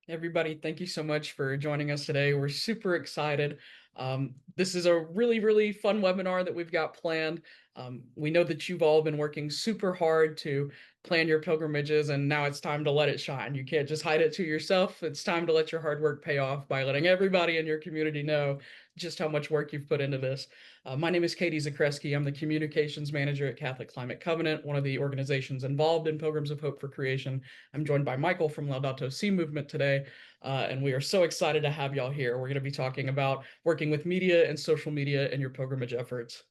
Everybody, thank you so much for joining us today. We're super excited. This is a really, really fun webinar that we've got planned. We know that you've all been working super hard to plan your pilgrimages, and now it's time to let it shine. You can't just hide it to yourself. It's time to let your hard work pay off by letting everybody in your community know just how much work you've put into this. My name is Katie Zakreski. I'm the communications manager at Catholic Climate Covenant, one of the organizations involved in Pilgrims of Hope for Creation. I'm joined by Michael from Laudato Si movement today, and we are so excited to have y'all here. We're going to be talking about working with media and social media in your pilgrimage efforts.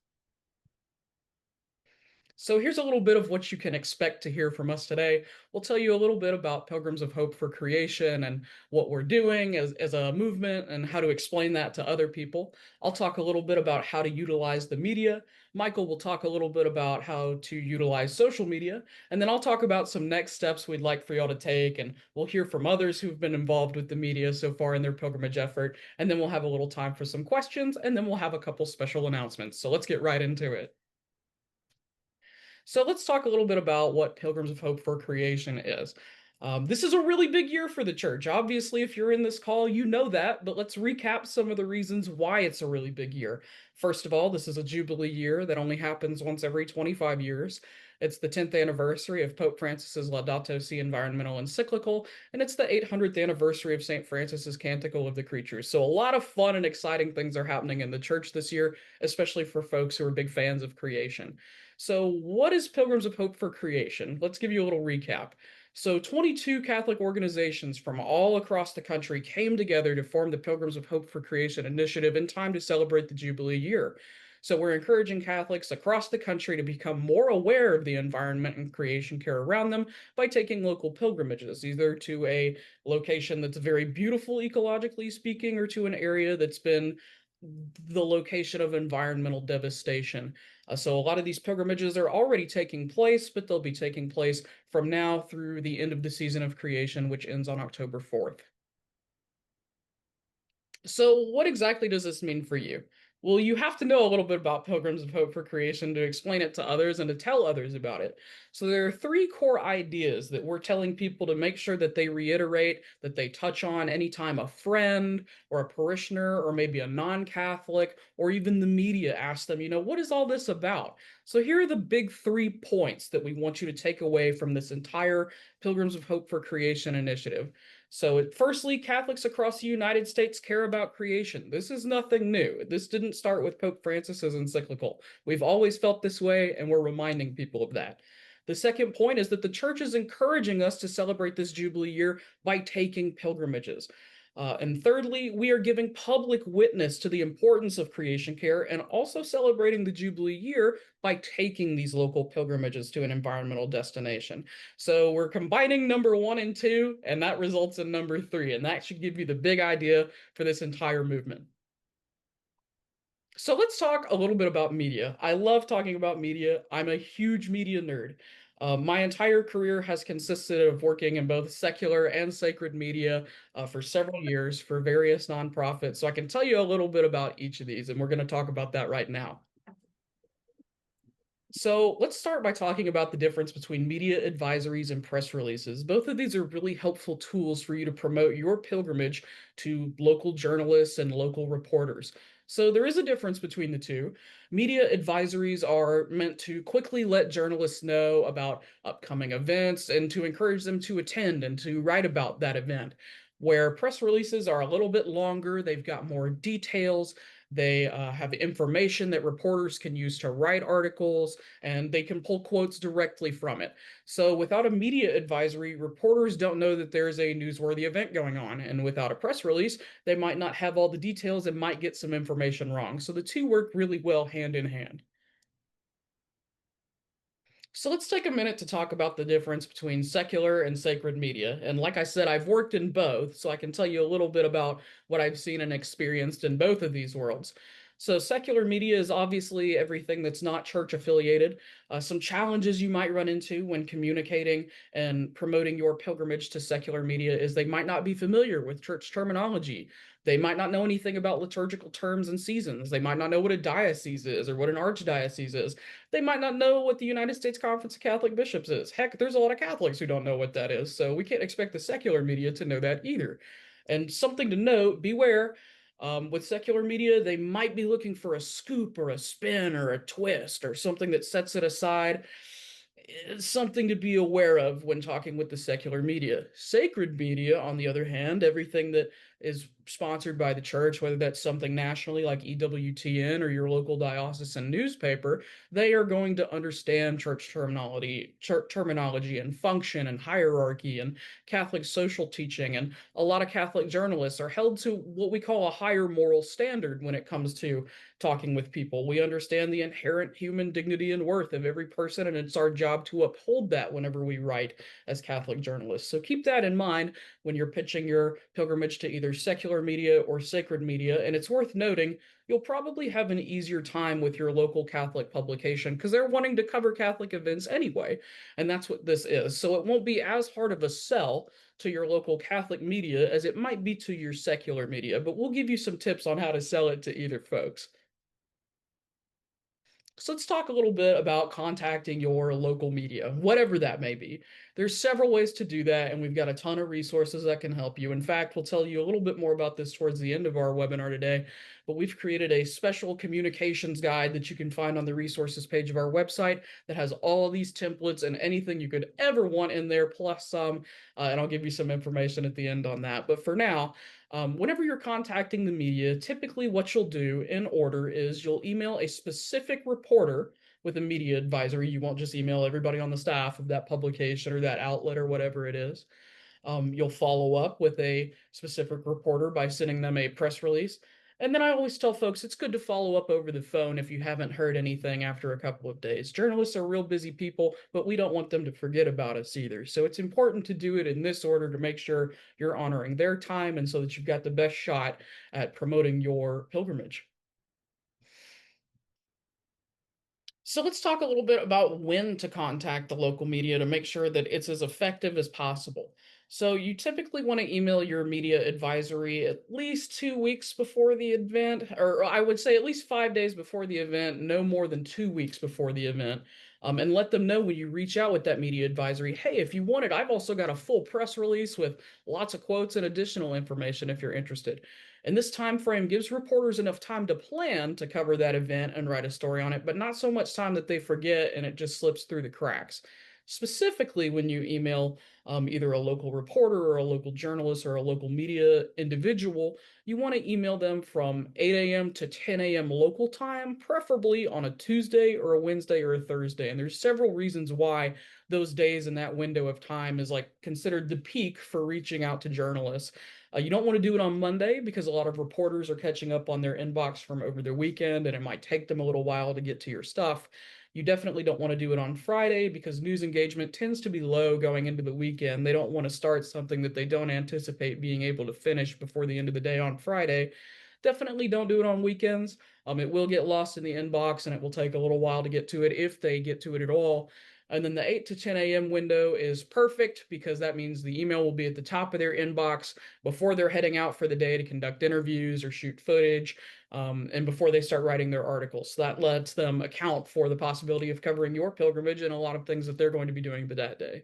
So here's a little bit of what you can expect to hear from us today. We'll tell you a little bit about Pilgrims of Hope for Creation and what we're doing as a movement and how to explain that to other people. I'll talk a little bit about how to utilize the media. Michael will talk a little bit about how to utilize social media. And then I'll talk about some next steps we'd like for y'all to take. And we'll hear from others who've been involved with the media so far in their pilgrimage effort. And then we'll have a little time for some questions. And then we'll have a couple special announcements. So let's get right into it. So let's talk a little bit about what Pilgrims of Hope for Creation is. This is a really big year for the church. Obviously, if you're in this call, you know that, but let's recap some of the reasons why it's a really big year. First of all, this is a Jubilee year that only happens once every 25 years. It's the 10th anniversary of Pope Francis's Laudato Si environmental encyclical, and it's the 800th anniversary of St. Francis's Canticle of the Creatures. So a lot of fun and exciting things are happening in the church this year, especially for folks who are big fans of creation. So, what is Pilgrims of Hope for Creation? Let's give you a little recap. So, 22 Catholic organizations from all across the country came together to form the Pilgrims of Hope for Creation initiative in time to celebrate the Jubilee year. So, we're encouraging Catholics across the country to become more aware of the environment and creation care around them by taking local pilgrimages, either to a location that's very beautiful ecologically speaking or to an area that's been the location of environmental devastation. So a lot of these pilgrimages are already taking place, but they'll be taking place from now through the end of the season of creation, which ends on October 4th. So, what exactly does this mean for you? Well, you have to know a little bit about Pilgrims of Hope for Creation to explain it to others and to tell others about it. So, there are three core ideas that we're telling people to make sure that they reiterate, that they touch on anytime a friend or a parishioner or maybe a non Catholic or even the media asks them, what is all this about? So, here are the big 3 points that we want you to take away from this entire Pilgrims of Hope for Creation initiative. So, firstly, Catholics across the United States care about creation. This is nothing new. This didn't start with Pope Francis's encyclical. We've always felt this way, and we're reminding people of that. The second point is that the church is encouraging us to celebrate this Jubilee year by taking pilgrimages. And thirdly, we are giving public witness to the importance of creation care and also celebrating the Jubilee year by taking these local pilgrimages to an environmental destination. So we're combining number one and two, and that results in number three. And that should give you the big idea for this entire movement. So let's talk a little bit about media. I love talking about media. I'm a huge media nerd. My entire career has consisted of working in both secular and sacred media for several years for various nonprofits. So I can tell you a little bit about each of these, and we're going to talk about that right now. So let's start by talking about the difference between media advisories and press releases. Both of these are really helpful tools for you to promote your pilgrimage to local journalists and local reporters. So there is a difference between the two. Media advisories are meant to quickly let journalists know about upcoming events and to encourage them to attend and to write about that event. Where press releases are a little bit longer, they've got more details, they have information that reporters can use to write articles, and they can pull quotes directly from it. So, without a media advisory, reporters don't know that there's a newsworthy event going on. And without a press release, they might not have all the details and might get some information wrong. So, the two work really well hand in hand. So let's take a minute to talk about the difference between secular and sacred media. And like I said, I've worked in both, so I can tell you a little bit about what I've seen and experienced in both of these worlds. So, secular media is obviously everything that's not church affiliated. Some challenges you might run into when communicating and promoting your pilgrimage to secular media is they might not be familiar with church terminology. They might not know anything about liturgical terms and seasons. They might not know what a diocese is or what an archdiocese is. They might not know what the United States Conference of Catholic Bishops is. Heck, there's a lot of Catholics who don't know what that is. So, we can't expect the secular media to know that either. And something to note, beware, with secular media, they might be looking for a scoop or a spin or a twist or something that sets it aside. It's something to be aware of when talking with the secular media. Sacred media, on the other hand, everything that is sponsored by the church, whether that's something nationally like EWTN or your local diocesan newspaper, they are going to understand church terminology and function and hierarchy and Catholic social teaching. And a lot of Catholic journalists are held to what we call a higher moral standard when it comes to talking with people. We understand the inherent human dignity and worth of every person, and it's our job to uphold that whenever we write as Catholic journalists. So keep that in mind when you're pitching your pilgrimage to either secular media or sacred media. And it's worth noting you'll probably have an easier time with your local Catholic publication because they're wanting to cover Catholic events anyway. And that's what this is. So it won't be as hard of a sell to your local Catholic media as it might be to your secular media, but we'll give you some tips on how to sell it to either folks. So let's talk a little bit about contacting your local media, whatever that may be. There's several ways to do that, and we've got a ton of resources that can help you. In fact, we'll tell you a little bit more about this towards the end of our webinar today, but we've created a special communications guide that you can find on the resources page of our website that has all of these templates and anything you could ever want in there, plus some, and I'll give you some information at the end on that. But for now, whenever you're contacting the media, typically what you'll do in order is you'll email a specific reporter with a media advisory. You won't just email everybody on the staff of that publication or that outlet or whatever it is. You'll follow up with a specific reporter by sending them a press release. And then I always tell folks it's good to follow up over the phone if you haven't heard anything after a couple of days. Journalists are real busy people, but we don't want them to forget about us either. So it's important to do it in this order to make sure you're honoring their time and so that you've got the best shot at promoting your pilgrimage. So let's talk a little bit about when to contact the local media to make sure that it's as effective as possible. So you typically want to email your media advisory at least 2 weeks before the event, or I would say at least 5 days before the event, no more than 2 weeks before the event. And let them know when you reach out with that media advisory, hey, if you want it, I've also got a full press release with lots of quotes and additional information if you're interested. And this time frame gives reporters enough time to plan to cover that event and write a story on it, but not so much time that they forget and it just slips through the cracks. Specifically, when you email either a local reporter or a local journalist or a local media individual, you want to email them from 8 a.m. to 10 a.m. local time, preferably on a Tuesday or a Wednesday or a Thursday. And there's several reasons why those days in that window of time is like considered the peak for reaching out to journalists. You don't want to do it on Monday because a lot of reporters are catching up on their inbox from over the weekend and it might take them a little while to get to your stuff. You definitely don't want to do it on Friday because news engagement tends to be low going into the weekend. They don't want to start something that they don't anticipate being able to finish before the end of the day on Friday. Definitely don't do it on weekends. It will get lost in the inbox and it will take a little while to get to it if they get to it at all. And then the 8 to 10 a.m. window is perfect because that means the email will be at the top of their inbox before they're heading out for the day to conduct interviews or shoot footage, and before they start writing their articles. So that lets them account for the possibility of covering your pilgrimage and a lot of things that they're going to be doing that day.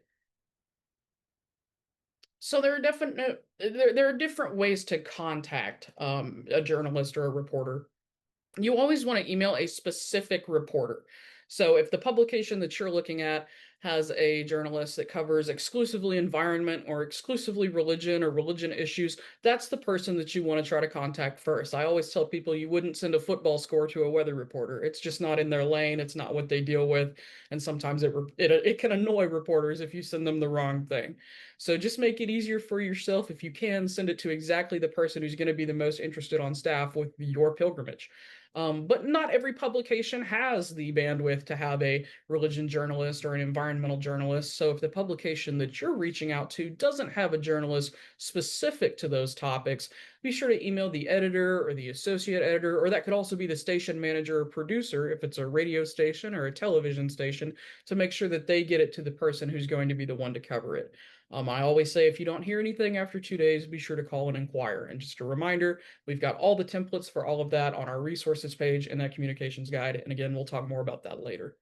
So there are different ways to contact a journalist or a reporter. You always want to email a specific reporter. So if the publication that you're looking at has a journalist that covers exclusively environment or exclusively religion or religion issues, that's the person that you want to try to contact first. I always tell people you wouldn't send a football score to a weather reporter. It's just not in their lane. It's not what they deal with. And sometimes it can annoy reporters if you send them the wrong thing. So just make it easier for yourself. If you can, send it to exactly the person who's going to be the most interested on staff with your pilgrimage. But not every publication has the bandwidth to have a religion journalist or an environmental journalist. So if the publication that you're reaching out to doesn't have a journalist specific to those topics, be sure to email the editor or the associate editor, or that could also be the station manager or producer if it's a radio station or a television station, to make sure that they get it to the person who's going to be the one to cover it. I always say if you don't hear anything after 2 days, be sure to call and inquire. And just a reminder, we've got all the templates for all of that on our resources page in that communications guide. And again, we'll talk more about that later.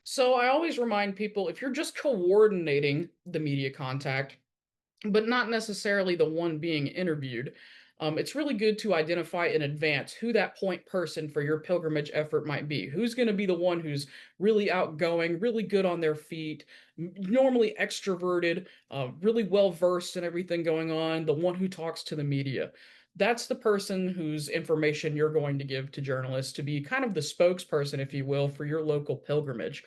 So I always remind people if you're just coordinating the media contact, but not necessarily the one being interviewed. It's really good to identify in advance who that point person for your pilgrimage effort might be. Who's going to be the one who's really outgoing, really good on their feet, normally extroverted, really well versed in everything going on, the one who talks to the media. That's the person whose information you're going to give to journalists to be kind of the spokesperson, if you will, for your local pilgrimage.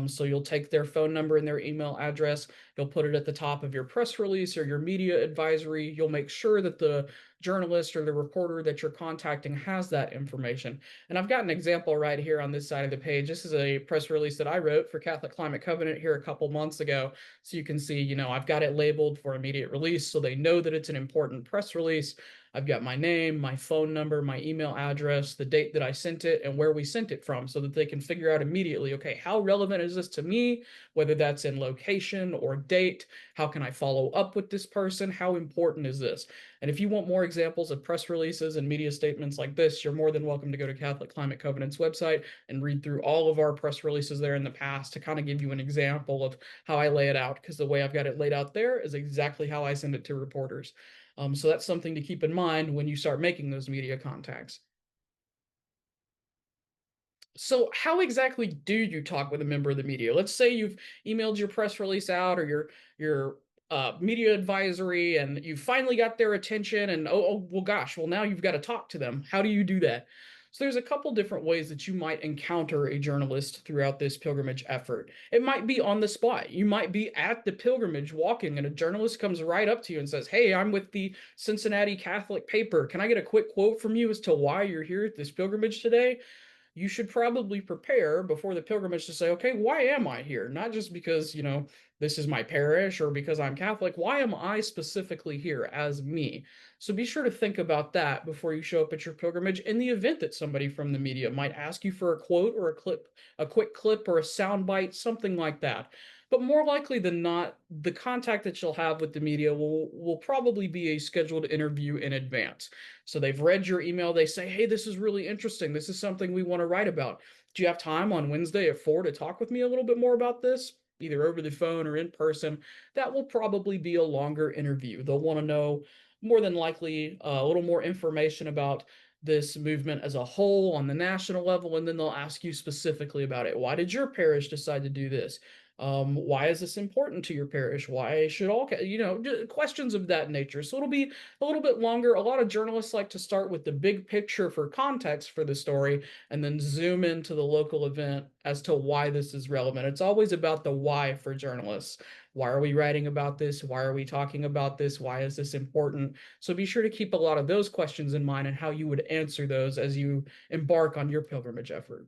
So you'll take their phone number and their email address. You'll put it at the top of your press release or your media advisory. You'll make sure that the journalist or the reporter that you're contacting has that information. And I've got an example right here on this side of the page. This is a press release that I wrote for Catholic Climate Covenant here a couple months ago. So you can see, I've got it labeled for immediate release so they know that it's an important press release. I've got my name, my phone number, my email address, the date that I sent it, and where we sent it from so that they can figure out immediately, okay, how relevant is this to me? Whether that's in location or date, how can I follow up with this person? How important is this? And if you want more examples of press releases and media statements like this, you're more than welcome to go to Catholic Climate Covenant's website and read through all of our press releases there in the past to kind of give you an example of how I lay it out, because the way I've got it laid out there is exactly how I send it to reporters. So that's something to keep in mind when you start making those media contacts. So, how exactly do you talk with a member of the media? Let's say you've emailed your press release out or your media advisory, and you finally got their attention. And well, gosh, well now you've got to talk to them. How do you do that? So, there's a couple different ways that you might encounter a journalist throughout this pilgrimage effort. It might be on the spot. You might be at the pilgrimage walking, and a journalist comes right up to you and says, "Hey, I'm with the Cincinnati Catholic paper. Can I get a quick quote from you as to why you're here at this pilgrimage today?" You should probably prepare before the pilgrimage to say, okay, why am I here? Not just because, this is my parish or because I'm Catholic. Why am I specifically here as me? So be sure to think about that before you show up at your pilgrimage in the event that somebody from the media might ask you for a quote or a clip, a quick clip or a sound bite, something like that. But more likely than not, the contact that you'll have with the media will probably be a scheduled interview in advance. So they've read your email, they say, hey, this is really interesting. This is something we want to write about. Do you have time on Wednesday at 4 to talk with me a little bit more about this? Either over the phone or in person. That will probably be a longer interview. They'll want to know more than likely a little more information about this movement as a whole on the national level, and then they'll ask you specifically about it. Why did your parish decide to do this? Why is this important to your parish? Why should all, questions of that nature. So it'll be a little bit longer. A lot of journalists like to start with the big picture for context for the story and then zoom into the local event as to why this is relevant. It's always about the why for journalists. Why are we writing about this? Why are we talking about this? Why is this important? So be sure to keep a lot of those questions in mind and how you would answer those as you embark on your pilgrimage effort.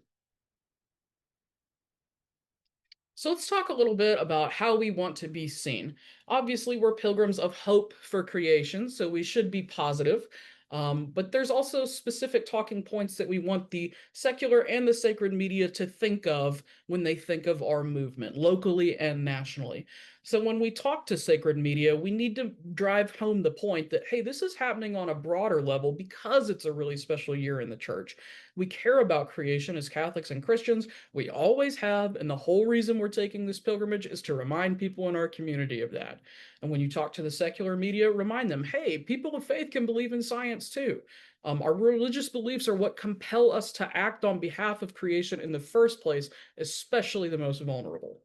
So let's talk a little bit about how we want to be seen. Obviously, we're pilgrims of hope for creation, so we should be positive. But there's also specific talking points that we want the secular and the sacred media to think of when they think of our movement, locally and nationally. So when we talk to sacred media, we need to drive home the point that, hey, this is happening on a broader level because it's a really special year in the church. We care about creation as Catholics and Christians. We always have, and the whole reason we're taking this pilgrimage is to remind people in our community of that. And when you talk to the secular media, remind them, hey, people of faith can believe in science too. Our religious beliefs are what compel us to act on behalf of creation in the first place, especially the most vulnerable.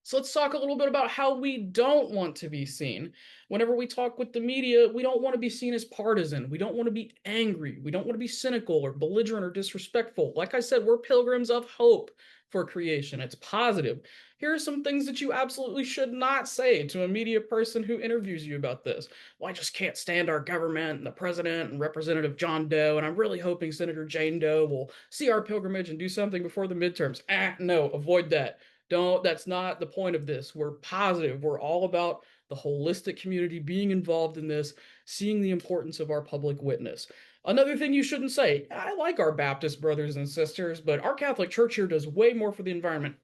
So let's talk a little bit about how we don't want to be seen. Whenever we talk with the media, we don't want to be seen as partisan. We don't want to be angry. We don't want to be cynical or belligerent or disrespectful. Like I said, we're pilgrims of hope for creation. It's positive. Here are some things that you absolutely should not say to a media person who interviews you about this. Well, I just can't stand our government and the president and Representative John Doe, and I'm really hoping Senator Jane Doe will see our pilgrimage and do something before the midterms. No, avoid that. Don't, that's not the point of this. We're positive. We're all about the holistic community being involved in this, seeing the importance of our public witness. Another thing you shouldn't say, I like our Baptist brothers and sisters, but our Catholic Church here does way more for the environment.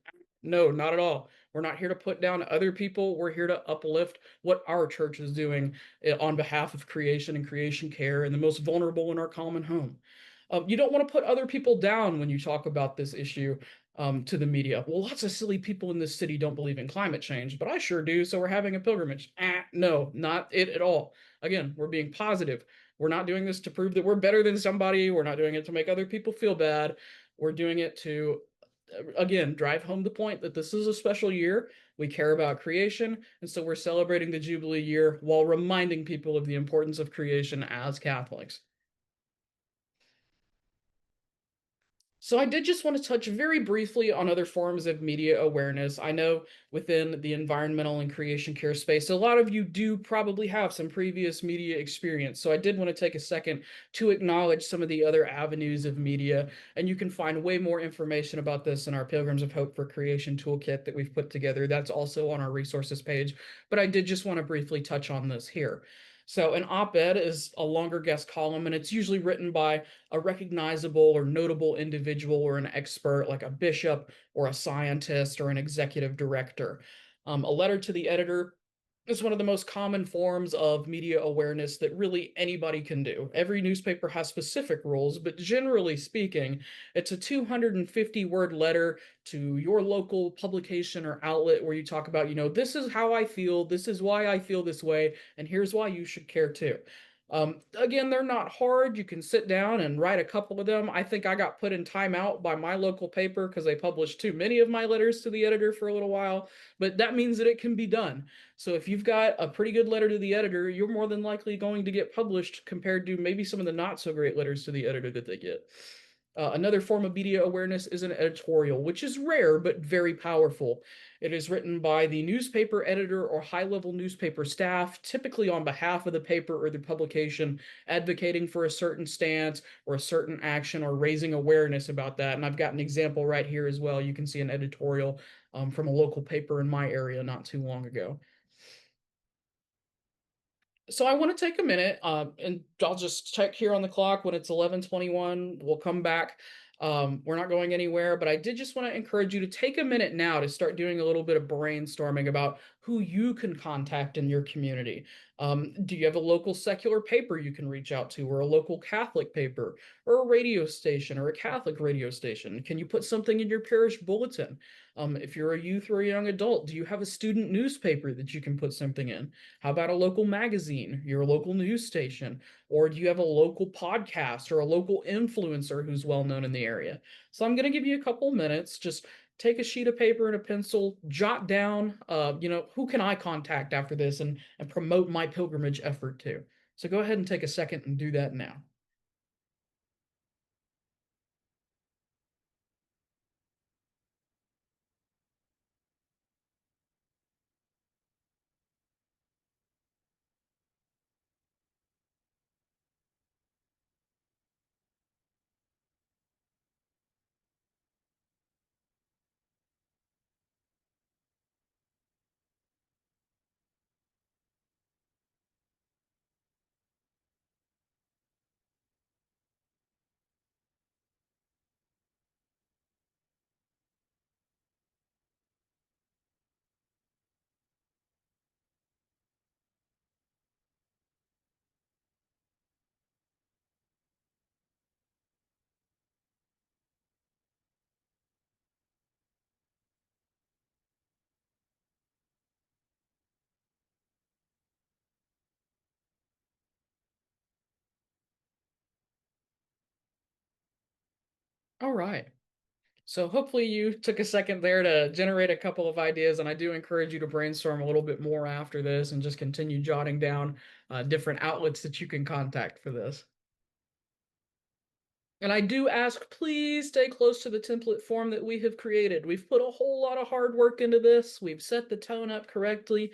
No, not at all. We're not here to put down other people. We're here to uplift what our church is doing on behalf of creation and creation care and the most vulnerable in our common home. You don't want to put other people down when you talk about this issue to the media. Well, lots of silly people in this city don't believe in climate change, but I sure do, so we're having a pilgrimage. No, not it at all. Again, we're being positive. We're not doing this to prove that we're better than somebody. We're not doing it to make other people feel bad. We're doing it to, again, drive home the point that this is a special year. We care about creation, and so we're celebrating the Jubilee year while reminding people of the importance of creation as Catholics. So I did just want to touch very briefly on other forms of media awareness. I know within the environmental and creation care space, a lot of you do probably have some previous media experience. So I did want to take a second to acknowledge some of the other avenues of media. And you can find way more information about this in our Pilgrims of Hope for Creation toolkit that we've put together. That's also on our resources page. But I did just want to briefly touch on this here. So an op-ed is a longer guest column, and it's usually written by a recognizable or notable individual or an expert like a bishop or a scientist or an executive director. A letter to the editor is one of the most common forms of media awareness that really anybody can do. Every newspaper has specific rules, but generally speaking, it's a 250 word letter to your local publication or outlet where you talk about, this is how I feel, this is why I feel this way, and here's why you should care too. Again, they're not hard. You can sit down and write a couple of them. I think I got put in timeout by my local paper because they published too many of my letters to the editor for a little while, but that means that it can be done. So if you've got a pretty good letter to the editor, you're more than likely going to get published compared to maybe some of the not so great letters to the editor that they get. Another form of media awareness is an editorial, which is rare but very powerful. It is written by the newspaper editor or high level newspaper staff, typically on behalf of the paper or the publication, advocating for a certain stance or a certain action or raising awareness about that. And I've got an example right here as well. You can see an editorial from a local paper in my area not too long ago. So I want to take a minute, and I'll just check here on the clock when it's 11:21. We'll come back. We're not going anywhere, but I did just want to encourage you to take a minute now to start doing a little bit of brainstorming about who you can contact in your community. Do you have a local secular paper you can reach out to, or a local Catholic paper, or a radio station, or a Catholic radio station? Can you put something in your parish bulletin? If you're a youth or a young adult, do you have a student newspaper that you can put something in? How about a local magazine, your local news station? Or do you have a local podcast or a local influencer who's well known in the area? So I'm going to give you a couple minutes. Just take a sheet of paper and a pencil, jot down, who can I contact after this and promote my pilgrimage effort to. So go ahead and take a second and do that now. All right. So hopefully you took a second there to generate a couple of ideas, and I do encourage you to brainstorm a little bit more after this and just continue jotting down different outlets that you can contact for this. And I do ask, please stay close to the template form that we have created. We've put a whole lot of hard work into this. We've set the tone up correctly.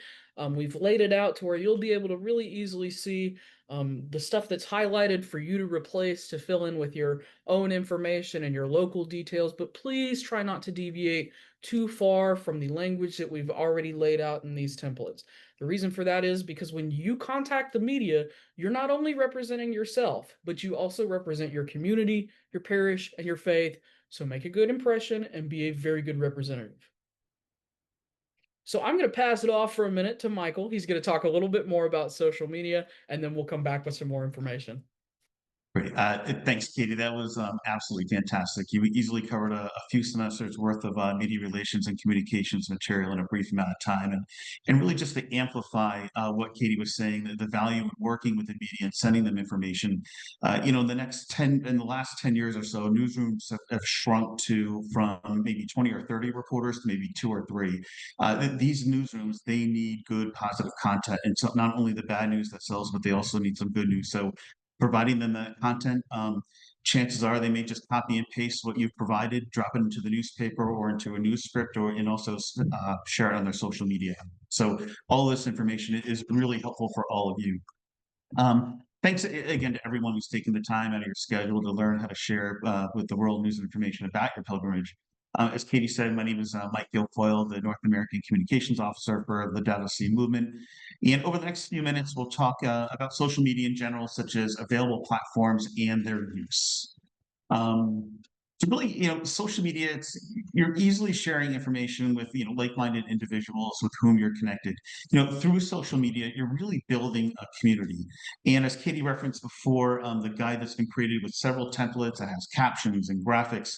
We've laid it out to where you'll be able to really easily see The stuff that's highlighted for you to replace to fill in with your own information and your local details, but please try not to deviate too far from the language that we've already laid out in these templates. The reason for that is because when you contact the media, you're not only representing yourself, but you also represent your community, your parish, and your faith. So make a good impression and be a very good representative. So I'm going to pass it off for a minute to Michael. He's going to talk a little bit more about social media, and then we'll come back with some more information. Great. Thanks, Katie. That was absolutely fantastic. You easily covered a few semesters worth of media relations and communications material in a brief amount of time, and really just to amplify what Katie was saying, the value of working with the media and sending them information. In the last 10 years or so, newsrooms have shrunk to from maybe 20 or 30 reporters to maybe two or three. These newsrooms, they need good, positive content, and so not only the bad news that sells, but they also need some good news. So providing them that content, chances are they may just copy and paste what you've provided, drop it into the newspaper or into a news script, and also share it on their social media. So all this information is really helpful for all of you. Thanks again to everyone who's taken the time out of your schedule to learn how to share with the world news and information about your pilgrimage. As Katie said, my name is Mike Guilfoyle, the North American Communications Officer for the Data C movement. And over the next few minutes, we'll talk about social media in general, such as available platforms and their use. So really, social media, you're easily sharing information with, like-minded individuals with whom you're connected. Through social media, you're really building a community. And as Katie referenced before, the guide that's been created with several templates that has captions and graphics.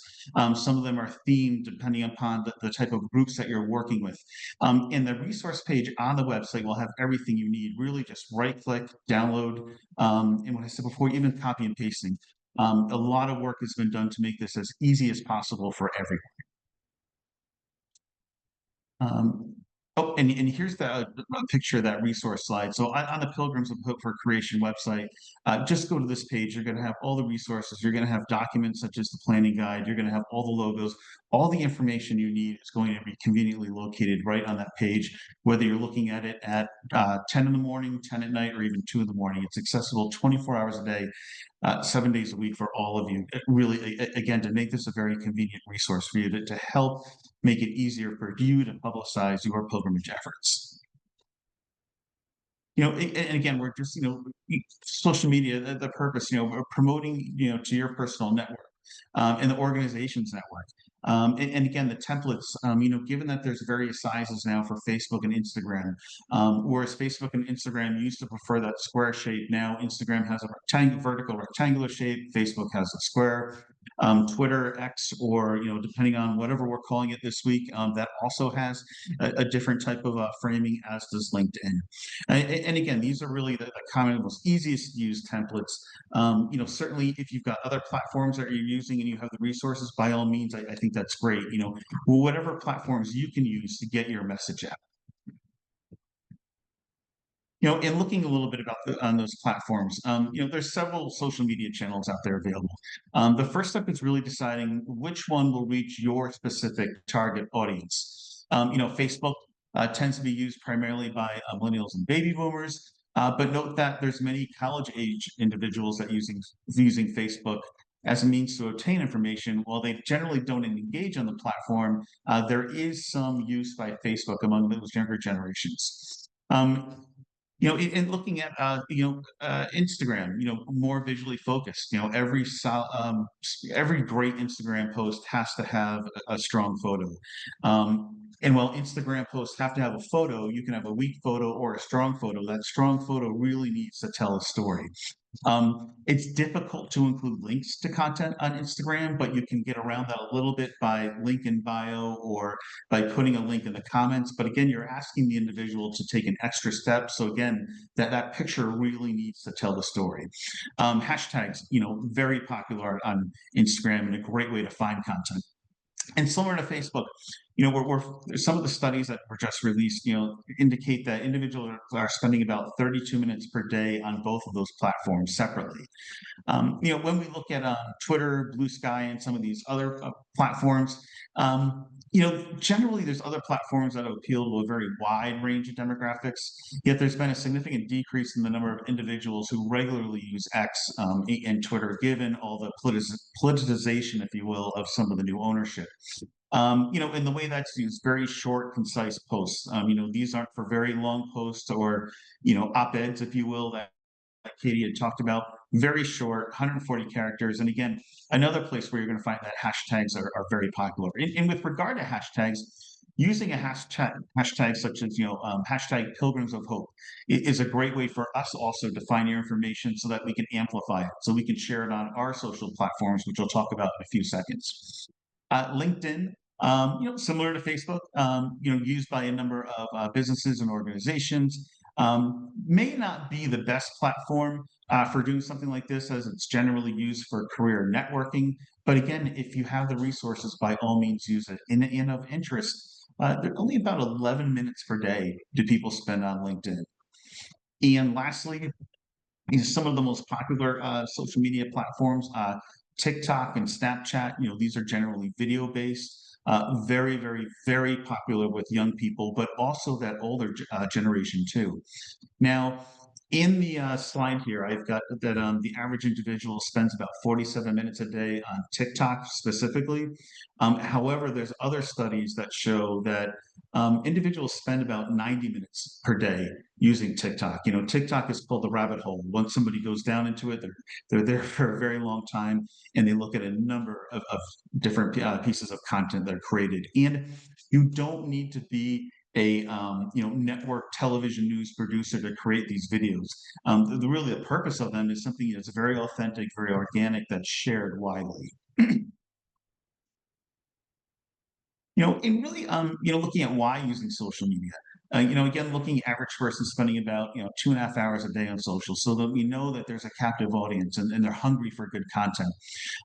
Some of them are themed depending upon the type of groups that you're working with. And the resource page on the website will have everything you need. Really just right-click, download, and what I said before, even copy and pasting. A lot of work has been done to make this as easy as possible for everyone. And here's the picture of that resource slide. So on the Pilgrims of Hope for Creation website, just go to this page. You're going to have all the resources. You're going to have documents such as the planning guide. You're going to have all the logos. All the information you need is going to be conveniently located right on that page, whether you're looking at it at 10 in the morning, 10 at night, or even 2 in the morning. It's accessible 24 hours a day, 7 days a week for all of you. Really, again, to make this a very convenient resource for you to help make it easier for you to publicize your pilgrimage efforts. And again, we're just, social media, the purpose, promoting, to your personal network. And the organization's network. And again, the templates, given that there's various sizes now for Facebook and Instagram, whereas Facebook and Instagram used to prefer that square shape, now Instagram has a vertical rectangular shape, Facebook has a square. Twitter, X, or depending on whatever we're calling it this week, that also has a different type of framing, as does LinkedIn. And again, these are really the common, most easiest to use templates. Certainly if you've got other platforms that you're using and you have the resources, by all means, I think that's great. Whatever platforms you can use to get your message out. And looking a little bit about on those platforms, there's several social media channels out there available. The first step is really deciding which one will reach your specific target audience. Facebook tends to be used primarily by millennials and baby boomers, but note that there's many college-age individuals that using Facebook as a means to obtain information. While they generally don't engage on the platform, there is some use by Facebook among those younger generations. In looking at Instagram, more visually focused. Every great Instagram post has to have a strong photo. And while Instagram posts have to have a photo, you can have a weak photo or a strong photo. That strong photo really needs to tell a story. It's difficult to include links to content on Instagram, but you can get around that a little bit by link in bio or by putting a link in the comments. But again, you're asking the individual to take an extra step. So again, that picture really needs to tell the story. Hashtags, very popular on Instagram and a great way to find content. And similar to Facebook, some of the studies that were just released, indicate that individuals are spending about 32 minutes per day on both of those platforms separately. When we look at Twitter, Blue Sky, and some of these other platforms, Generally, there's other platforms that appeal to a very wide range of demographics, yet there's been a significant decrease in the number of individuals who regularly use X and Twitter, given all the politicization, if you will, of some of the new ownership. And the way that's used, very short, concise posts. These aren't for very long posts or, op-eds, if you will, that Katie had talked about. Very short, 140 characters. And again, another place where you're going to find that hashtags are very popular. And with regard to hashtags, using a hashtag such as hashtag Pilgrims of Hope is a great way for us also to find your information so that we can amplify it, so we can share it on our social platforms, which we'll talk about in a few seconds. LinkedIn, similar to Facebook, used by a number of businesses and organizations. May not be the best platform for doing something like this, as it's generally used for career networking. But again, if you have the resources, by all means use it. And of interest, only about 11 minutes per day do people spend on LinkedIn. And lastly, some of the most popular social media platforms, TikTok and Snapchat. These are generally video based. Very, very, very popular with young people, but also that older generation too. Now, in the slide here, I've got that the average individual spends about 47 minutes a day on TikTok specifically. However, there's other studies that show that individuals spend about 90 minutes per day using TikTok. TikTok is called the rabbit hole. Once somebody goes down into it, they're there for a very long time, and they look at a number of different pieces of content that are created. And you don't need to be a network television news producer to create these videos. Really the purpose of them is something that's very authentic, very organic, that's shared widely. And really, looking at why using social media. Again, looking at average person spending about 2.5 hours a day on social, so that we know that there's a captive audience and they're hungry for good content.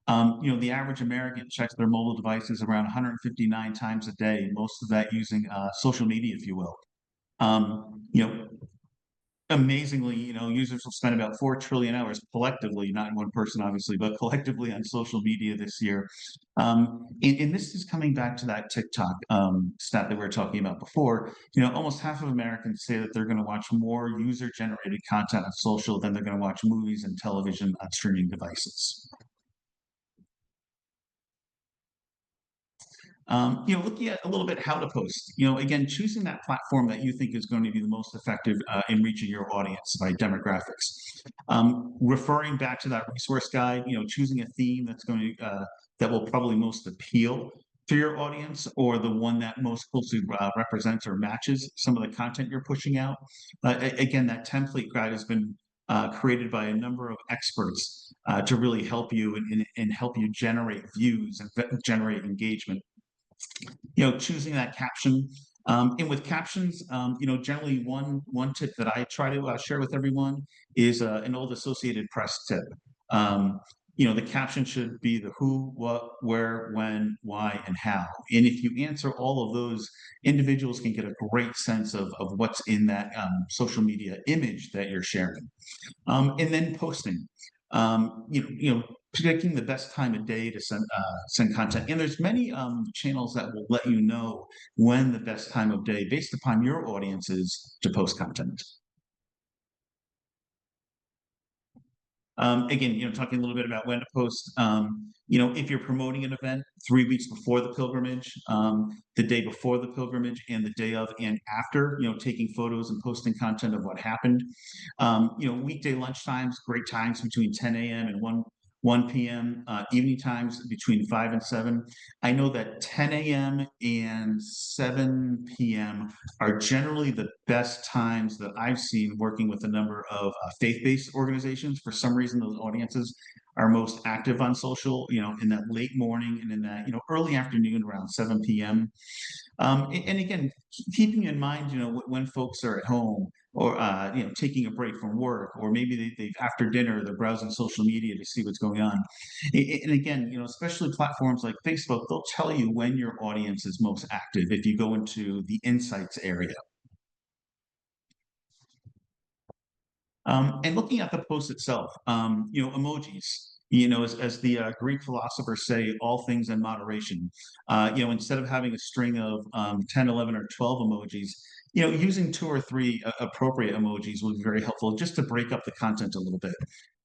The average American checks their mobile devices around 159 times a day, most of that using social media, if you will. Um, you know, Amazingly, users will spend about 4 trillion hours collectively, not one person, obviously, but collectively on social media this year. And this is coming back to that TikTok stat that we were talking about before. Almost half of Americans say that they're going to watch more user generated content on social than they're going to watch movies and television on streaming devices. Looking at a little bit how to post. Again, choosing that platform that you think is going to be the most effective in reaching your audience by demographics. Referring back to that resource guide, choosing a theme that will probably most appeal to your audience, or the one that most closely represents or matches some of the content you're pushing out. Again, that template guide has been created by a number of experts to really help you and help you generate views and generate engagement. Choosing that caption. And with captions, generally one tip that I try to share with everyone is an old Associated Press tip. The caption should be the who, what, where, when, why, and how. And if you answer all of those, individuals can get a great sense of what's in that social media image that you're sharing. And then posting. Predicting the best time of day to send content. And there's many channels that will let you know when the best time of day, based upon your audiences, to post content. Again, talking a little bit about when to post. If you're promoting an event 3 weeks before the pilgrimage, the day before the pilgrimage, and the day of and after, taking photos and posting content of what happened. Weekday lunch times, great times between 10 a.m. and 1 p.m. Evening times between 5 and 7. I know that 10 a.m. and 7 p.m. are generally the best times that I've seen working with a number of faith-based organizations. For some reason, those audiences are most active on social, in that late morning and in that, early afternoon around 7 p.m. And again, keeping in mind, when folks are at home or, taking a break from work, or maybe they've after dinner, they're browsing social media to see what's going on. And again, especially platforms like Facebook, they'll tell you when your audience is most active if you go into the insights area. And looking at the post itself, emojis. As the Greek philosophers say, all things in moderation. Instead of having a string of 10, 11, or 12 emojis, using two or three appropriate emojis will be very helpful just to break up the content a little bit.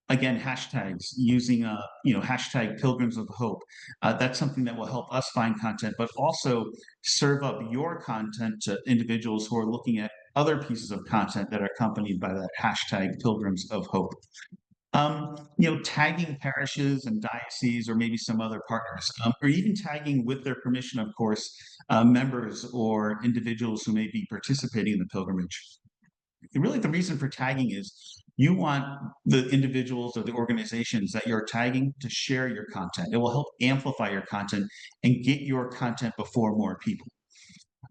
Again, hashtags, using hashtag Pilgrims of Hope. That's something that will help us find content, but also serve up your content to individuals who are looking at other pieces of content that are accompanied by that hashtag Pilgrims of Hope. Tagging parishes and dioceses or maybe some other partners, or even tagging with their permission, of course, members or individuals who may be participating in the pilgrimage. Really, the reason for tagging is you want the individuals or the organizations that you're tagging to share your content. It will help amplify your content and get your content before more people.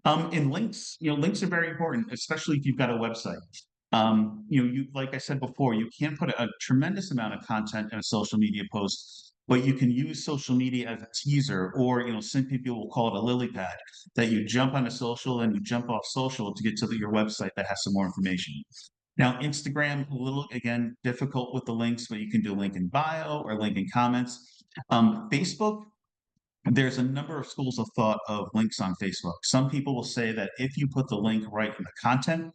And links, links are very important, especially if you've got a website. You like I said before, you can put a tremendous amount of content in a social media post, but you can use social media as a teaser, or some people will call it a lily pad, that you jump on a social and you jump off social to get to your website that has some more information. Now, Instagram, a little again difficult with the links, but you can do link in bio or link in comments. Facebook, there's a number of schools of thought of links on Facebook. Some people will say that if you put the link right in the content,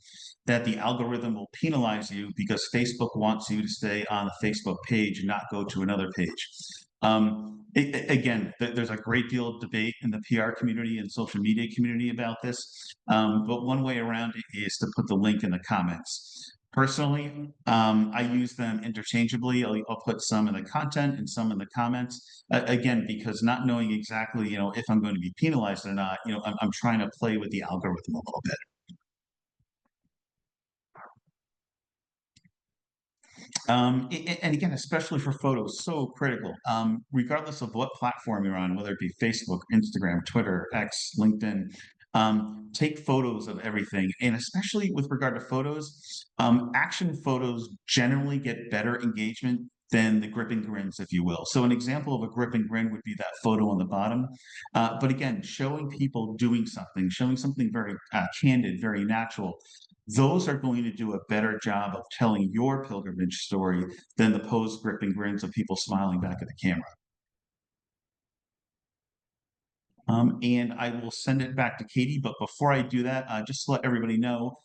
that the algorithm will penalize you because Facebook wants you to stay on the Facebook page and not go to another page. Again, there's a great deal of debate in the PR community and social media community about this, but one way around it is to put the link in the comments. Personally, I use them interchangeably. I'll put some in the content and some in the comments. Again, because not knowing exactly, if I'm going to be penalized or not, I'm trying to play with the algorithm a little bit. And again, especially for photos, so critical. Regardless of what platform you're on, whether it be Facebook, Instagram, Twitter, X, LinkedIn, take photos of everything. And especially with regard to photos, action photos generally get better engagement than the grip and grins, if you will. So an example of a grip and grin would be that photo on the bottom. But again, showing people doing something, showing something very candid, very natural, those are going to do a better job of telling your pilgrimage story than the posed grip and grins of people smiling back at the camera. And I will send it back to Katie. But before I do that, just to let everybody know,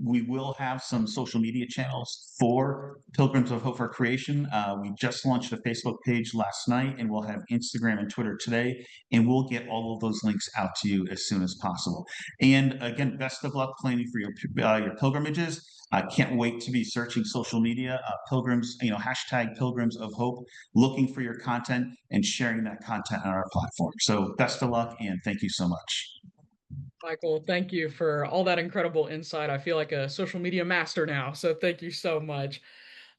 we will have some social media channels for Pilgrims of Hope for Creation. We just launched a Facebook page last night, and we'll have Instagram and Twitter today, and we'll get all of those links out to you as soon as possible. And again, best of luck planning for your pilgrimages. I can't wait to be searching social media, pilgrims, hashtag Pilgrims of Hope, looking for your content and sharing that content on our platform. So best of luck and thank you so much. Michael, thank you for all that incredible insight. I feel like a social media master now, so thank you so much.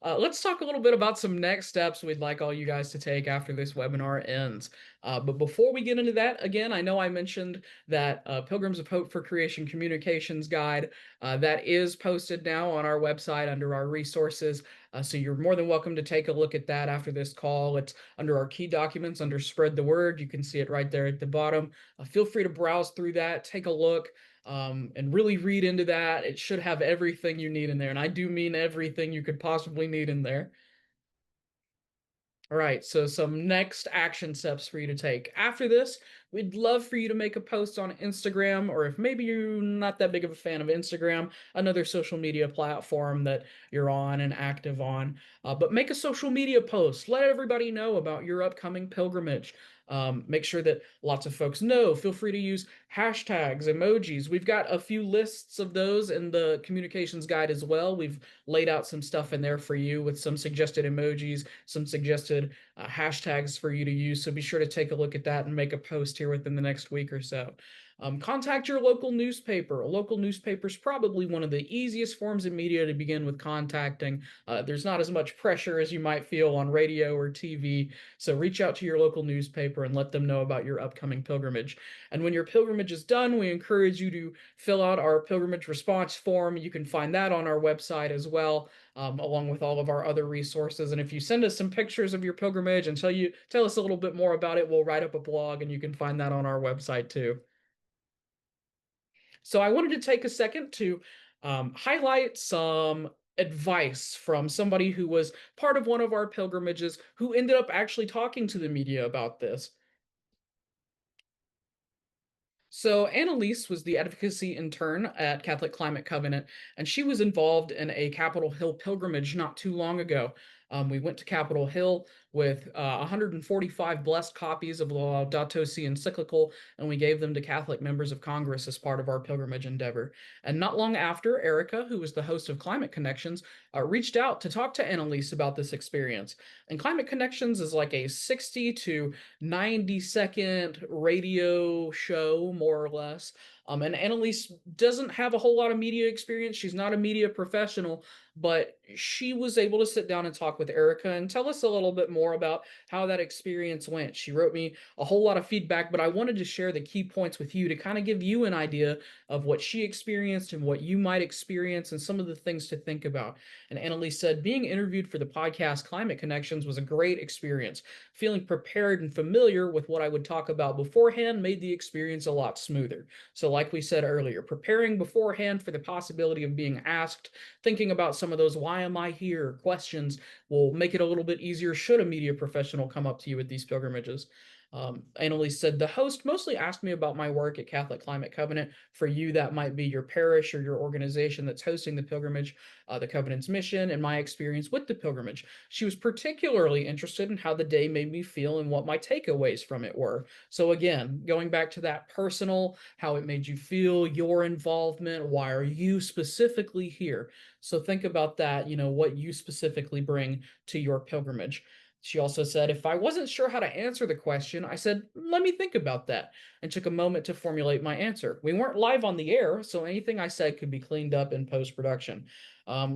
Let's talk a little bit about some next steps we'd like all you guys to take after this webinar ends. But before we get into that, again, I know I mentioned that Pilgrims of Hope for Creation Communications Guide that is posted now on our website under our resources. So you're more than welcome to take a look at that after this call. It's under our key documents under Spread the Word. You can see it right there at the bottom. Feel free to browse through that, take a look. And really read into that. It should have everything you need in there. And I do mean everything you could possibly need in there. All right, so some next action steps for you to take. After this, we'd love for you to make a post on Instagram, or if maybe you're not that big of a fan of Instagram, another social media platform that you're on and active on. But make a social media post. Let everybody know about your upcoming pilgrimage. Make sure that lots of folks know. Feel free to use hashtags, emojis. We've got a few lists of those in the communications guide as well. We've laid out some stuff in there for you with some suggested emojis, some suggested hashtags for you to use. So be sure to take a look at that and make a post here within the next week or so. Contact your local newspaper. A local newspaper is probably one of the easiest forms of media to begin with contacting. There's not as much pressure as you might feel on radio or TV. So reach out to your local newspaper and let them know about your upcoming pilgrimage. And when your pilgrimage is done, we encourage you to fill out our pilgrimage response form. You can find that on our website as well, along with all of our other resources. And if you send us some pictures of your pilgrimage and tell us a little bit more about it, we'll write up a blog and you can find that on our website too. So I wanted to take a second to highlight some advice from somebody who was part of one of our pilgrimages who ended up actually talking to the media about this. So Annalise was the advocacy intern at Catholic Climate Covenant, and she was involved in a Capitol Hill pilgrimage not too long ago. We went to Capitol Hill with 145 blessed copies of the Laudato Si encyclical, and we gave them to Catholic members of Congress as part of our pilgrimage endeavor. And not long after, Erica, who was the host of Climate Connections, reached out to talk to Annalise about this experience. And Climate Connections is like a 60 to 90-second radio show, more or less. And Annalise doesn't have a whole lot of media experience. She's not a media professional, but she was able to sit down and talk with Erica and tell us a little bit more about how that experience went. She wrote me a whole lot of feedback, but I wanted to share the key points with you to kind of give you an idea of what she experienced and what you might experience and some of the things to think about. And Annalise said, being interviewed for the podcast Climate Connections was a great experience. Feeling prepared and familiar with what I would talk about beforehand made the experience a lot smoother. So, like we said earlier, preparing beforehand for the possibility of being asked, thinking about some of those why am I here questions will make it a little bit easier should a media professional come up to you with these pilgrimages. Annalise said, the host mostly asked me about my work at Catholic Climate Covenant. For you, that might be your parish or your organization that's hosting the pilgrimage, the Covenant's mission, and my experience with the pilgrimage. She was particularly interested in how the day made me feel and what my takeaways from it were. So, again, going back to that personal, how it made you feel, your involvement, why are you specifically here? So, think about that, what you specifically bring to your pilgrimage. She also said, if I wasn't sure how to answer the question, I said, let me think about that, and took a moment to formulate my answer. We weren't live on the air, so anything I said could be cleaned up in post production.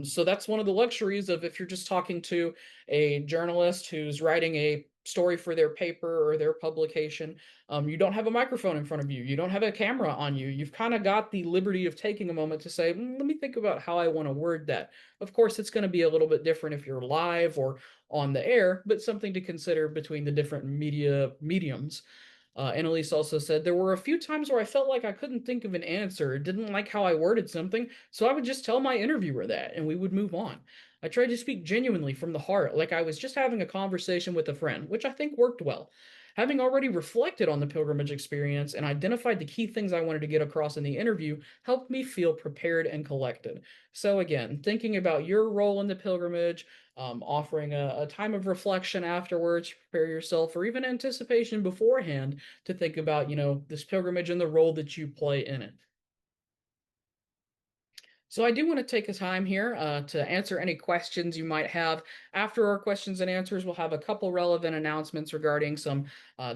So that's one of the luxuries of if you're just talking to a journalist who's writing a story for their paper or their publication. You don't have a microphone in front of you. You don't have a camera on you. You've kind of got the liberty of taking a moment to say, let me think about how I want to word that. Of course, it's going to be a little bit different if you're live or on the air, but something to consider between the different media mediums. Annalise also said, there were a few times where I felt like I couldn't think of an answer, didn't like how I worded something, so I would just tell my interviewer that and we would move on. I tried to speak genuinely from the heart, like I was just having a conversation with a friend, which I think worked well. Having already reflected on the pilgrimage experience and identified the key things I wanted to get across in the interview helped me feel prepared and collected. So, again, thinking about your role in the pilgrimage, offering a time of reflection afterwards, prepare yourself, or even anticipation beforehand to think about, this pilgrimage and the role that you play in it. So I do want to take a time here to answer any questions you might have. After our questions and answers, we'll have a couple relevant announcements regarding some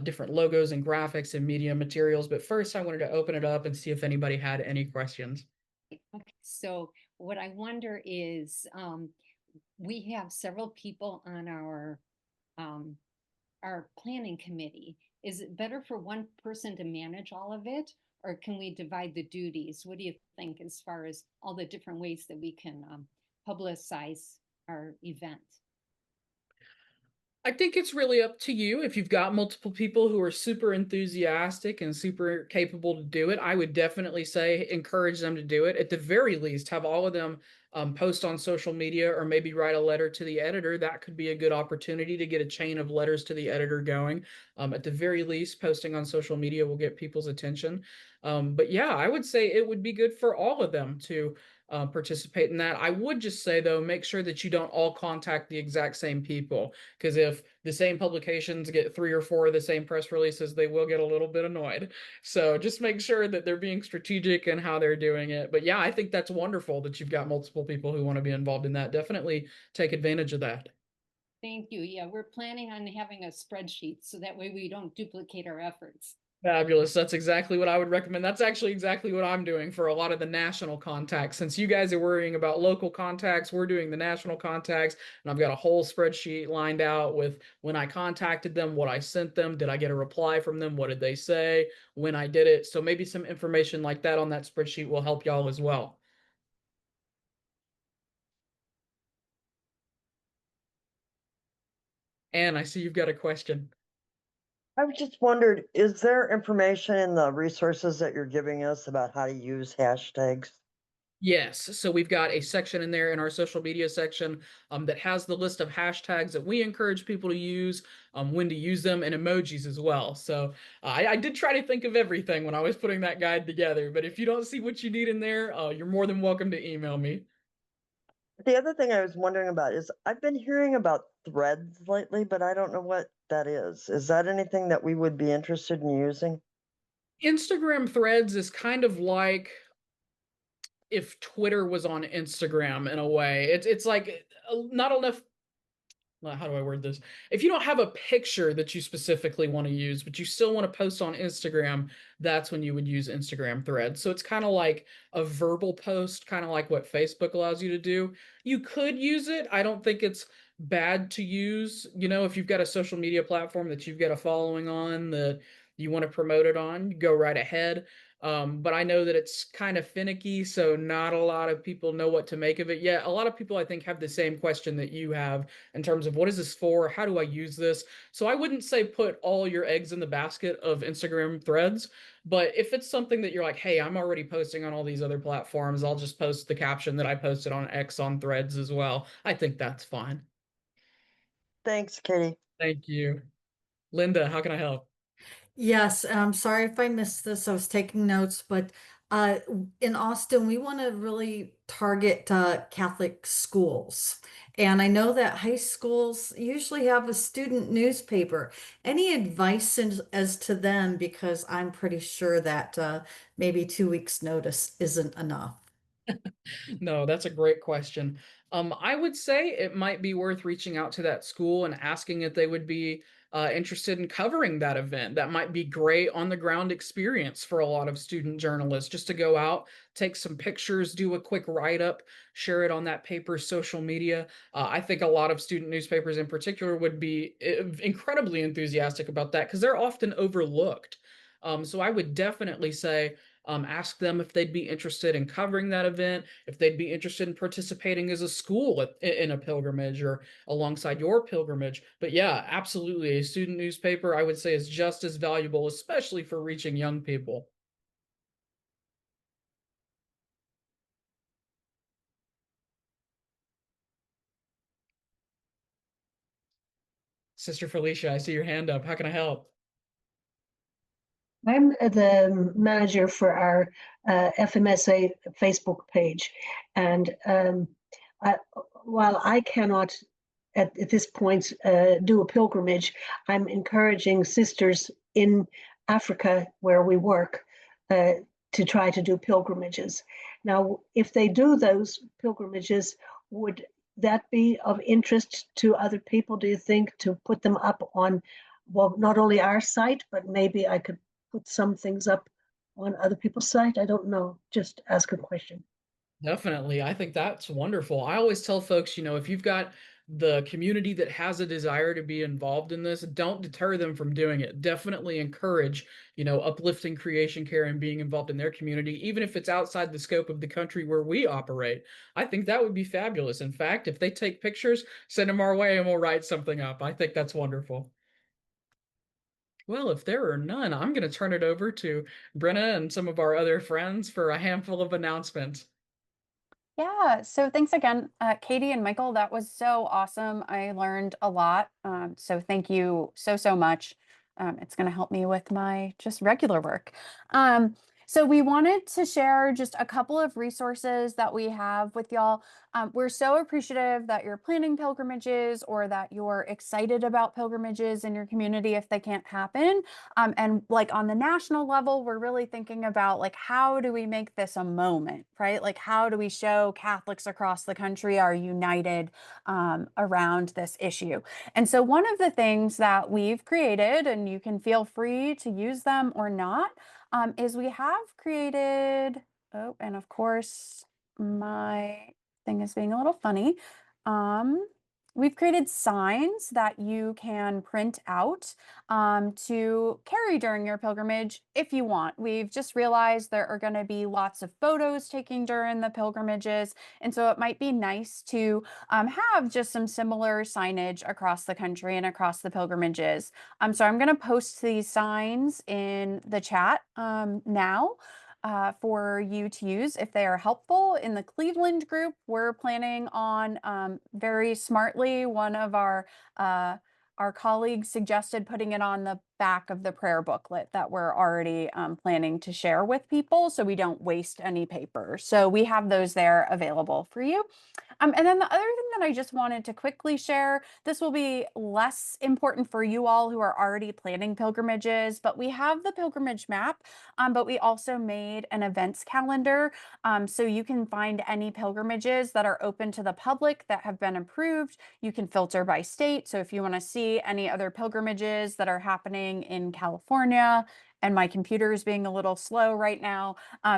different logos and graphics and media materials. But first, I wanted to open it up and see if anybody had any questions. Okay, so what I wonder is, we have several people on um, our planning committee. Is it better for one person to manage all of it, or can we divide the duties? What do you think as far as all the different ways that we can publicize our event? I think it's really up to you. If you've got multiple people who are super enthusiastic and super capable to do it, I would definitely say encourage them to do it. At the very least, have all of them post on social media or maybe write a letter to the editor. That could be a good opportunity to get a chain of letters to the editor going. At the very least, posting on social media will get people's attention. But yeah, I would say it would be good for all of them to participate in that. I would just say, though, make sure that you don't all contact the exact same people. Because if the same publications get 3 or 4 of the same press releases, they will get a little bit annoyed. So just make sure that they're being strategic in how they're doing it. But yeah, I think that's wonderful that you've got multiple people who want to be involved in that. Definitely take advantage of that. Thank you. Yeah, we're planning on having a spreadsheet so that way we don't duplicate our efforts. Fabulous. That's exactly what I would recommend. That's actually exactly what I'm doing for a lot of the national contacts. Since you guys are worrying about local contacts, we're doing the national contacts, and I've got a whole spreadsheet lined out with when I contacted them, what I sent them, did I get a reply from them, what did they say, when I did it. So maybe some information like that on that spreadsheet will help y'all as well. And I see you've got a question. I was just wondered, is there information in the resources that you're giving us about how to use hashtags? Yes. So we've got a section in there in our social media section that has the list of hashtags that we encourage people to use, when to use them, and emojis as well. So I did try to think of everything when I was putting that guide together. But if you don't see what you need in there, you're more than welcome to email me. The other thing I was wondering about is I've been hearing about threads lately, but I don't know what that is. Is that anything that we would be interested in using? Instagram threads is kind of like if Twitter was on Instagram in a way. It's like not enough. Well, how do I word this? If you don't have a picture that you specifically want to use, but you still want to post on Instagram, that's when you would use Instagram threads. So it's kind of like a verbal post, kind of like what Facebook allows you to do. You could use it. I don't think it's bad to use. If you've got a social media platform that you've got a following on that you want to promote it on, go right ahead. But I know that it's kind of finicky, so not a lot of people know what to make of it yet. A lot of people, I think, have the same question that you have in terms of what is this for? How do I use this? So I wouldn't say put all your eggs in the basket of Instagram threads, but if it's something that you're like, hey, I'm already posting on all these other platforms, I'll just post the caption that I posted on X on threads as well. I think that's fine. Thanks, Katie. Thank you. Linda, how can I help? Yes, I'm sorry if I missed this. I was taking notes, but uh, in Austin, we want to really target Catholic schools. And I know that high schools usually have a student newspaper. Any advice as to them? Because I'm pretty sure that maybe 2 weeks' notice isn't enough. No, that's a great question. I would say it might be worth reaching out to that school and asking if they would be interested in covering that event. That might be great on the ground experience for a lot of student journalists just to go out, take some pictures, do a quick write up, share it on that paper's social media. I think a lot of student newspapers in particular would be incredibly enthusiastic about that because they're often overlooked. So I would definitely say ask them if they'd be interested in covering that event, if they'd be interested in participating as a school in a pilgrimage or alongside your pilgrimage. But yeah, absolutely. A student newspaper, I would say, is just as valuable, especially for reaching young people. Sister Felicia, I see your hand up. How can I help? I'm the manager for our FMSA Facebook page, and I, while I cannot at this point do a pilgrimage, I'm encouraging sisters in Africa where we work uh, to try to do pilgrimages. Now, if they do those pilgrimages, would that be of interest to other people, do you think, to put them up on, well, not only our site, but maybe I could put some things up on other people's site? I don't know. Just ask a question. Definitely. I think that's wonderful. I always tell folks, if you've got the community that has a desire to be involved in this, don't deter them from doing it. Definitely encourage, uplifting creation care and being involved in their community, even if it's outside the scope of the country where we operate. I think that would be fabulous. In fact, if they take pictures, send them our way and we'll write something up. I think that's wonderful. Well, if there are none, I'm going to turn it over to Brenna and some of our other friends for a handful of announcements. Yeah, so thanks again, Katie and Michael. That was so awesome. I learned a lot. So thank you so, so much. It's going to help me with my just regular work. So we wanted to share just a couple of resources that we have with y'all. We're so appreciative that you're planning pilgrimages or that you're excited about pilgrimages in your community if they can't happen. And like on the national level, we're really thinking about like, how do we make this a moment, right? Like, how do we show Catholics across the country are united around this issue? And so one of the things that we've created, and you can feel free to use them or not, is we have created, oh, and of course, my thing is being a little funny. Um, we've created signs that you can print out to carry during your pilgrimage if you want. We've just realized there are going to be lots of photos taken during the pilgrimages. And so it might be nice to have just some similar signage across the country and across the pilgrimages. So I'm going to post these signs in the chat now. for you to use if they are helpful. In the Cleveland group, we're planning on very smartly, one of our colleagues suggested putting it on the back of the prayer booklet that we're already planning to share with people so we don't waste any paper. So we have those there available for you. And then the other thing that I just wanted to quickly share, this will be less important for you all who are already planning pilgrimages, but we have the pilgrimage map, but we also made an events calendar. So you can find any pilgrimages that are open to the public that have been approved. You can filter by state. So if you want to see any other pilgrimages that are happening in California, and my computer is being a little slow right now,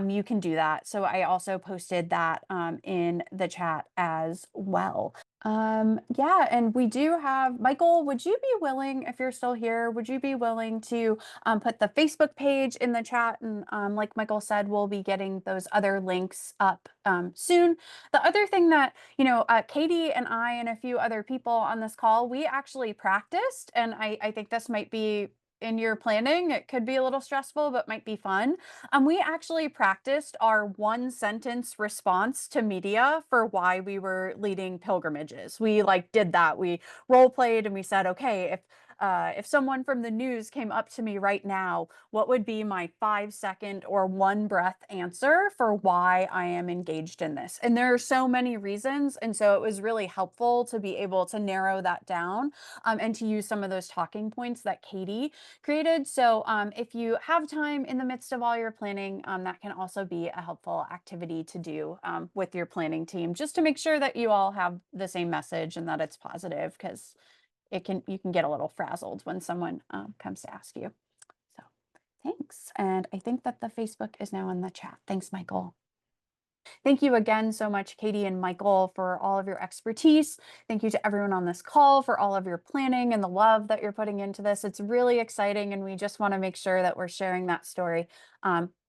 you can do that. So I also posted that in the chat as well. Yeah, and we do have, Michael, would you be willing, if you're still here, would you be willing to put the Facebook page in the chat? And like Michael said, we'll be getting those other links up soon. The other thing that, Katie and I and a few other people on this call, we actually practiced, and I think this might be in your planning, it could be a little stressful, but might be fun. We actually practiced our 1 sentence response to media for why we were leading pilgrimages. We did that. We role played and we said, okay, if someone from the news came up to me right now, what would be my 5-second or 1 breath answer for why I am engaged in this? And there are so many reasons. And so it was really helpful to be able to narrow that down and to use some of those talking points that Katie created. So if you have time in the midst of all your planning, that can also be a helpful activity to do with your planning team, just to make sure that you all have the same message and that it's positive, because you can get a little frazzled when someone comes to ask you. So thanks. And I think that the Facebook is now in the chat. Thanks, Michael. Thank you again so much, Katie and Michael, for all of your expertise. Thank you to everyone on this call for all of your planning and the love that you're putting into this. It's really exciting, and we just want to make sure that we're sharing that story.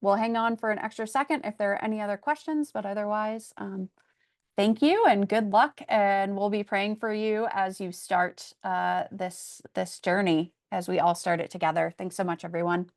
We'll hang on for an extra second if there are any other questions, but otherwise, thank you and good luck. And we'll be praying for you as you start this journey, as we all start it together. Thanks so much, everyone.